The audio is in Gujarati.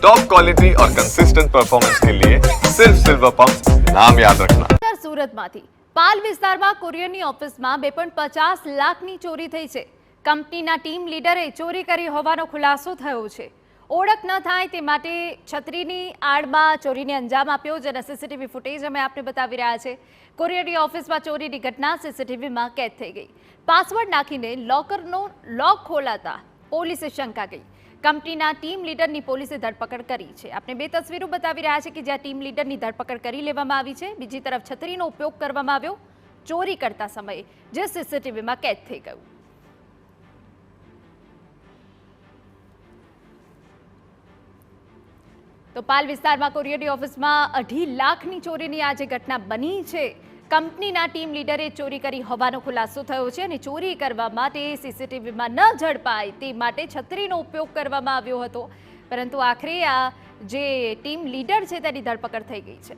टॉप क्वालिटी और कंसिस्टेंट परफॉर्मेंस के लिए सिर्फ सिल्वर पंप नाम याद रखना। સુરતમાંથી પાલ વિસ્તારમાં કુરિયરની ઓફિસમાં 2.50 લાખની ચોરી થઈ છે। કંપનીના ટીમ લીડરે ચોરી કરી હોવાનો ખુલાસો થયો છે। ઓળખ ન થાય તે માટે છત્રીની આડમાં ચોરીને અંજામ આપ્યો, જેના સીસીટીવી ફૂટેજ અમે આપને બતાવી રહ્યા છે। કુરિયરની ઓફિસમાં ચોરીની ઘટના સીસીટીવીમાં કેદ થઈ ગઈ। પાસવર્ડ નાખીને લોકરનો લોક ખોલાતા પોલીસે શંકા ગઈ। કંપનીના ટીમ લીડરની પોલીસે ધરપકડ કરી છે। આપણે બે તસવીરો બતાવી રહ્યા છે કે જ્યાં ટીમ લીડરની ધરપકડ કરી લેવામાં આવી છે। બીજી તરફ છત્રીનો ઉપયોગ કરવામાં આવ્યો ચોરી કરતા સમયે, જે સીસીટીવીમાં કેદ થઈ ગયું। તો પાલ વિસ્તારમાં કુરિયરની ઓફિસમાં 2.5 લાખની ચોરીની આજે ઘટના બની છે। કંપનીના ટીમ લીડરે ચોરી કરી હોવાનો ખુલાસો થયો છે અને ચોરી કરવા માટે સીસીટીવીમાં ન ઝડપાય તે માટે છત્રીનો ઉપયોગ કરવામાં આવ્યો હતો, પરંતુ આખરે આ જે ટીમ લીડર છે તેની ધરપકડ થઈ ગઈ છે।